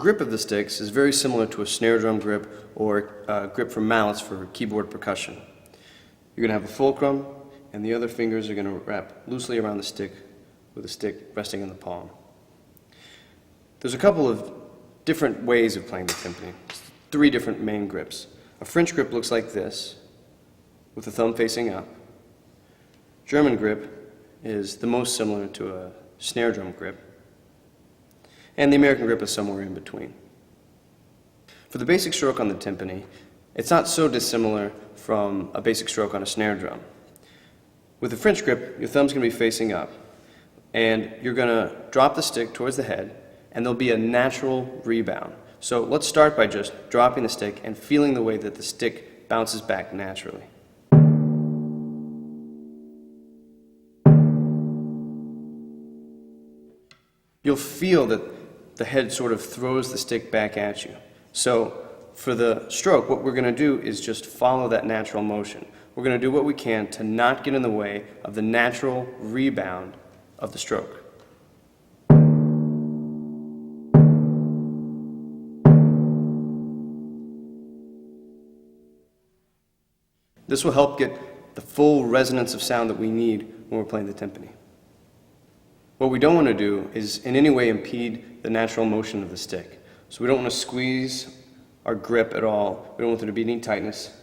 grip of the sticks is very similar to a snare drum grip or a grip for mallets for keyboard percussion. You're going to have a fulcrum, and the other fingers are going to wrap loosely around the stick with the stick resting in the palm. There's a couple of different ways of playing the timpani. 3 different main grips. A French grip looks like this, with the thumb facing up. German grip is the most similar to a snare drum grip. And the American grip is somewhere in between. For the basic stroke on the timpani, it's not so dissimilar from a basic stroke on a snare drum. With the French grip, your thumb's going to be facing up, and you're going to drop the stick towards the head, and there'll be a natural rebound. So let's start by just dropping the stick and feeling the way that the stick bounces back naturally. You'll feel that the head sort of throws the stick back at you. So for the stroke, what we're going to do is just follow that natural motion. We're going to do what we can to not get in the way of the natural rebound of the stroke. This will help get the full resonance of sound that we need when we're playing the timpani. What we don't want to do is in any way impede the natural motion of the stick. So we don't want to squeeze our grip at all. We don't want there to be any tightness.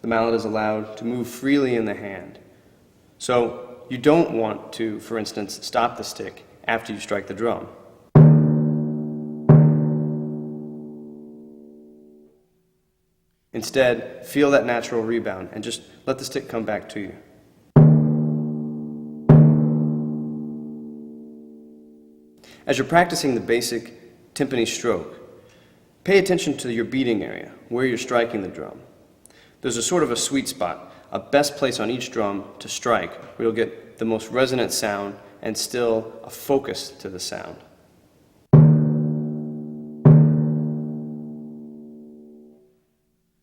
The mallet is allowed to move freely in the hand. So you don't want to, for instance, stop the stick after you strike the drum. Instead, feel that natural rebound and just let the stick come back to you. As you're practicing the basic timpani stroke, pay attention to your beating area, where you're striking the drum. There's a sort of a sweet spot, a best place on each drum to strike, where you'll get the most resonant sound and still a focus to the sound.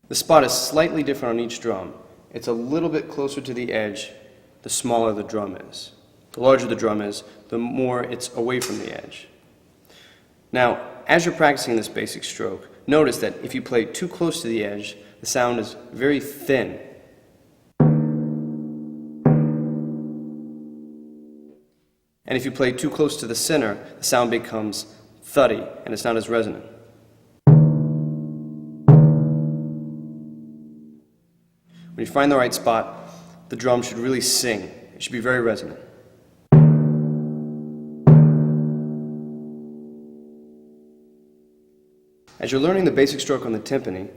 The spot is slightly different on each drum. It's a little bit closer to the edge, the smaller the drum is. The larger the drum is, the more it's away from the edge. Now, as you're practicing this basic stroke, notice that if you play too close to the edge, the sound is very thin. And if you play too close to the center, the sound becomes thuddy and it's not as resonant. When you find the right spot, the drum should really sing. It should be very resonant. As you're learning the basic stroke on the timpani,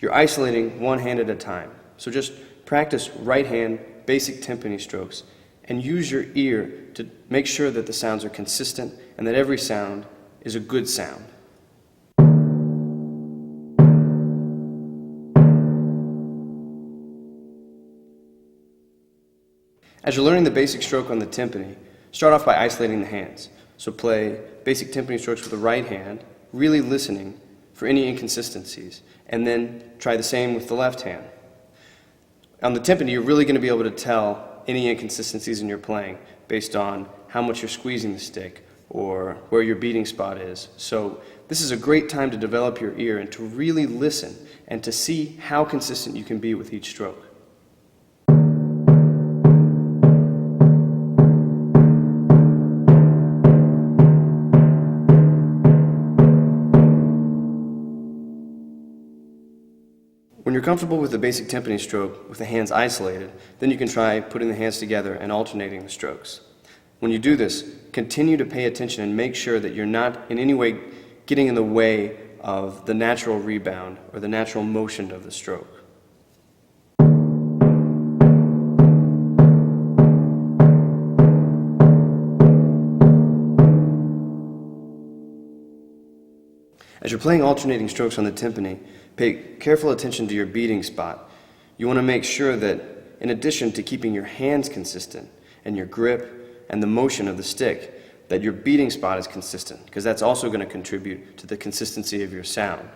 you're isolating one hand at a time. So just practice right hand basic timpani strokes and use your ear to make sure that the sounds are consistent and that every sound is a good sound. As you're learning the basic stroke on the timpani, start off by isolating the hands. So play basic timpani strokes with the right hand, really listening for any inconsistencies, and then try the same with the left hand. On the timpani, you're really going to be able to tell any inconsistencies in your playing based on how much you're squeezing the stick or where your beating spot is. So this is a great time to develop your ear and to really listen and to see how consistent you can be with each stroke. When you're comfortable with the basic timpani stroke with the hands isolated, then you can try putting the hands together and alternating the strokes. When you do this, continue to pay attention and make sure that you're not in any way getting in the way of the natural rebound or the natural motion of the stroke. As you're playing alternating strokes on the timpani, pay careful attention to your beating spot. You want to make sure that, in addition to keeping your hands consistent and your grip and the motion of the stick, that your beating spot is consistent, because that's also going to contribute to the consistency of your sound.